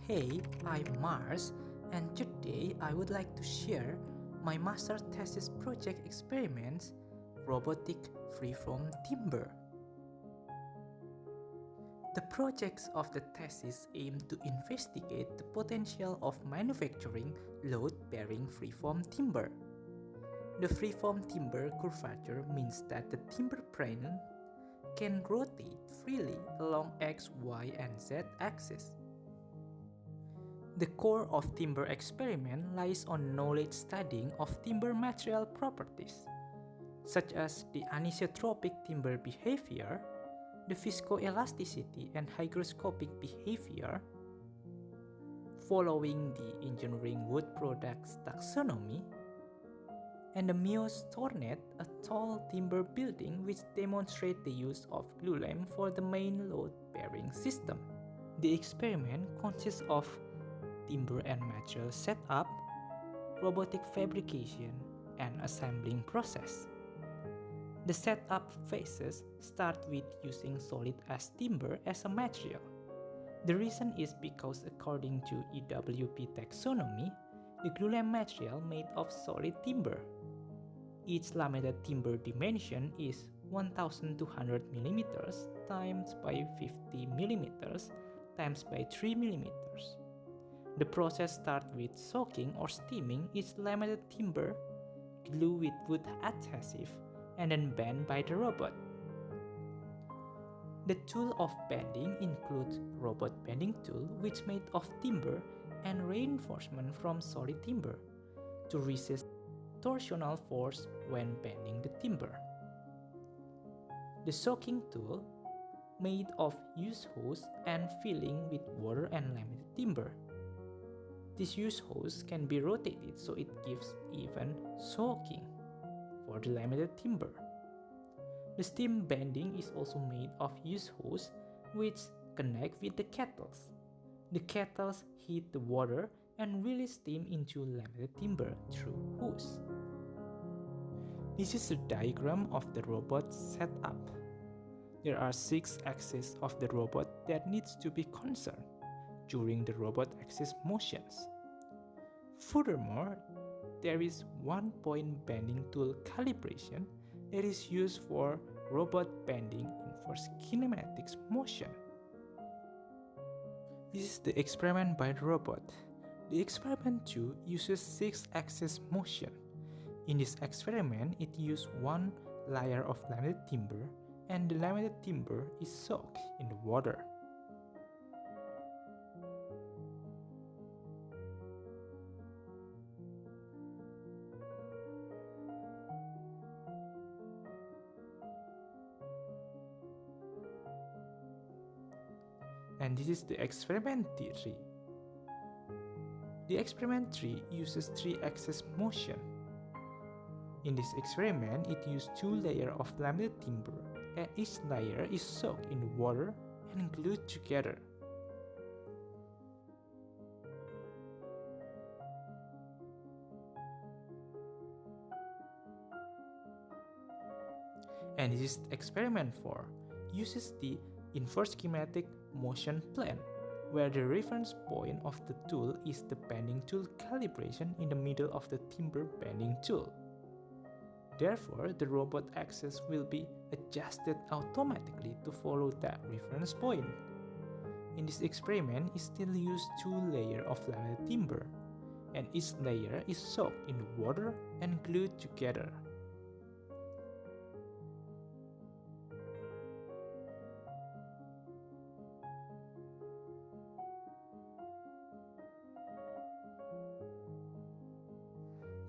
Hey, I'm Mars, and today I would like to share my master thesis project experiments, robotic freeform timber. The projects of the thesis aim to investigate the potential of manufacturing load-bearing freeform timber. The freeform timber curvature means that the timber frame can rotate freely along X, Y, and Z axes. The core of timber experiment lies on knowledge studying of timber material properties, such as the anisotropic timber behavior, the viscoelasticity and hygroscopic behavior, following the engineering wood products taxonomy, and the Meos Tornet, a tall timber building which demonstrates the use of glulam for the main load-bearing system. The experiment consists of timber and material setup, robotic fabrication, and assembling process. The setup phases start with using solid ash timber as a material. The reason is because according to EWP taxonomy, the glulam material made of solid timber. Each laminated timber dimension is 1200 mm times by 50 mm times by 3 mm. The process starts with soaking or steaming each laminated timber, glue with wood adhesive, and then bend by the robot. The tool of bending includes robot bending tool which made of timber and reinforcement from solid timber to resist torsional force when bending the timber. The soaking tool made of used hose and filling with water and laminated timber. This used hose can be rotated so it gives even soaking for the laminated timber. The steam bending is also made of used hose which connect with the kettles. The kettles heat the water and release steam into laminated timber through hose. This is a diagram of the robot setup. There are 6 axes of the robot that needs to be concerned during the robot axis motions. Furthermore, there is one-point bending tool calibration that is used for robot bending inverse kinematics motion. This is the experiment by the robot. The experiment 2 uses 6-axis motion. In this experiment, it used one layer of laminated timber and the laminated timber is soaked in the water. And this is the experiment 3. The experiment 3 uses 3-axis motion. In this experiment, it used 2 layers of laminated timber and each layer is soaked in water and glued together. And this is experiment 4, uses the inverse kinematic motion plan, where the reference point of the tool is the bending tool calibration in the middle of the timber bending tool. Therefore, the robot axis will be adjusted automatically to follow that reference point. In this experiment, it still used 2 layers of laminated timber, and each layer is soaked in water and glued together.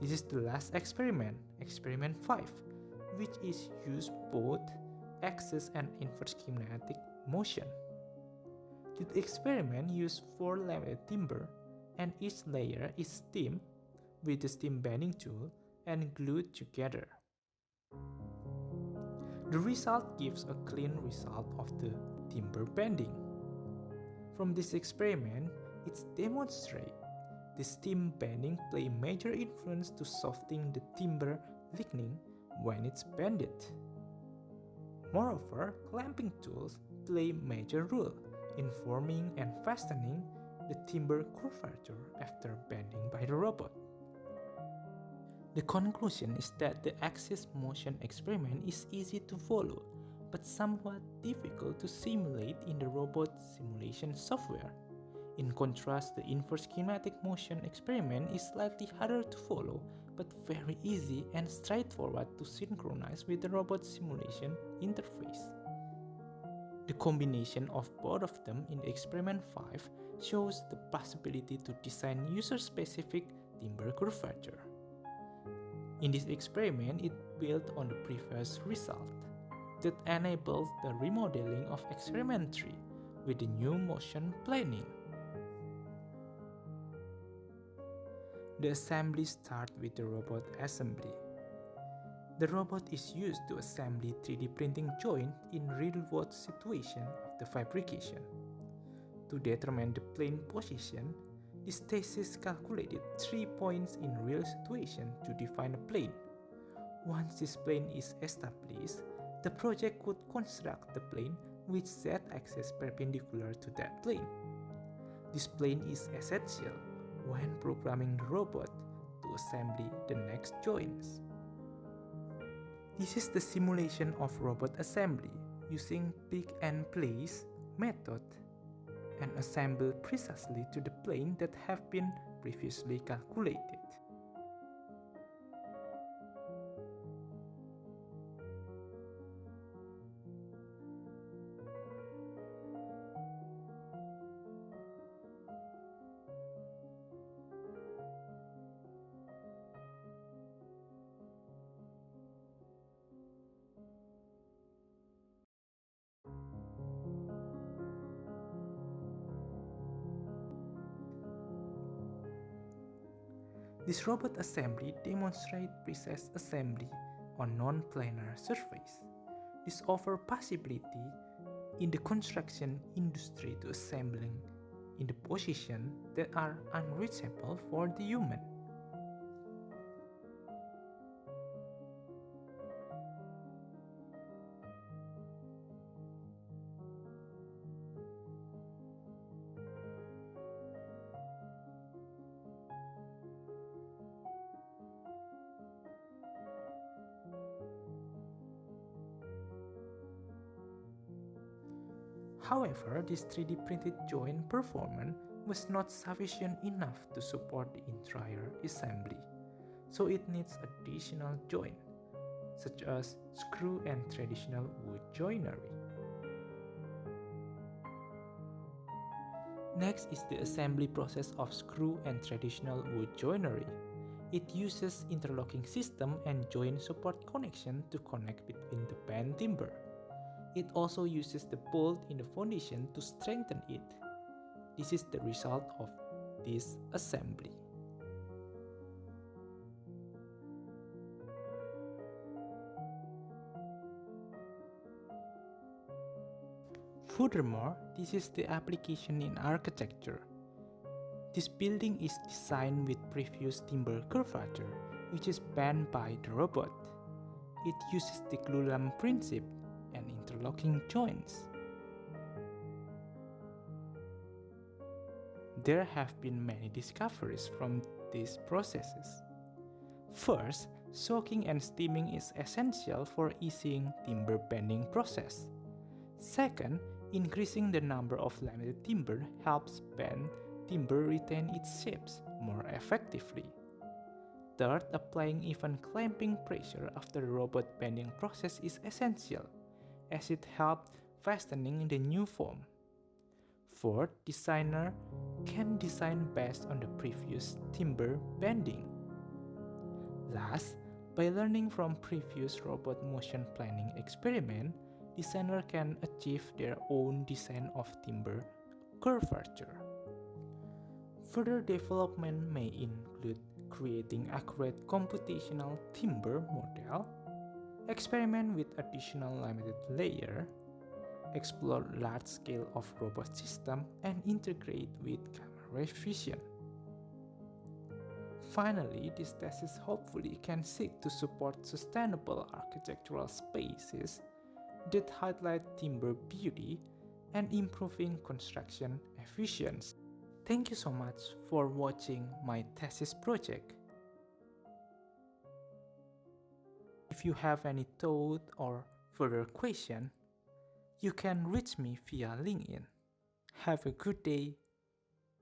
This is the last experiment, experiment 5, which is used both axis and inverse kinematic motion. This experiment used 4 laminated timber and each layer is steamed with the steam bending tool and glued together. The result gives a clean result of the timber bending. From this experiment, it demonstrates the steam bending play major influence to softening the timber lignin when it's bended. Moreover, clamping tools play major role in forming and fastening the timber curvature after bending by the robot. The conclusion is that the axis motion experiment is easy to follow, but somewhat difficult to simulate in the robot simulation software. In contrast, the inverse kinematic motion experiment is slightly harder to follow, but very easy and straightforward to synchronize with the robot simulation interface. The combination of both of them in experiment 5 shows the possibility to design user-specific timber curvature. In this experiment, it built on the previous result that enables the remodeling of experiment 3 with the new motion planning. The assembly starts with the robot assembly. The robot is used to assemble 3D printing joint in real-world situation of the fabrication. To determine the plane position, this thesis calculated 3 points in real situation to define a plane. Once this plane is established, the project could construct the plane with z-axis perpendicular to that plane. This plane is essential when programming the robot to assemble the next joints. This is the simulation of robot assembly using pick and place method and assemble precisely to the plane that have been previously calculated. This robot assembly demonstrates precise assembly on non-planar surface. This offers possibility in the construction industry to assembling in the position that are unreachable for the human. However, this 3D printed joint performance was not sufficient enough to support the entire assembly, so it needs additional joint, such as screw and traditional wood joinery. Next is the assembly process of screw and traditional wood joinery. It uses interlocking system and joint support connection to connect between the bent timber. It also uses the bolt in the foundation to strengthen it. This is the result of this assembly. Furthermore, this is the application in architecture. This building is designed with previous timber curvature, which is bent by the robot. It uses the glue lump principle and interlocking joints. There have been many discoveries from these processes. First, soaking and steaming is essential for easing timber bending process. Second, increasing the number of laminated timber helps bent timber retain its shapes more effectively. Third, applying even clamping pressure after the robot bending process is essential, as it helps fastening the new form. Fourth, designer can design based on the previous timber bending. Last, by learning from previous robot motion planning experiment, designer can achieve their own design of timber curvature. Further development may include creating accurate computational timber model, experiment with additional limited layer, explore large scale of robot system, and integrate with camera vision. Finally, this thesis hopefully can seek to support sustainable architectural spaces that highlight timber beauty and improving construction efficiency. Thank you so much for watching my thesis project. If you have any thought or further question, you can reach me via LinkedIn. Have a good day.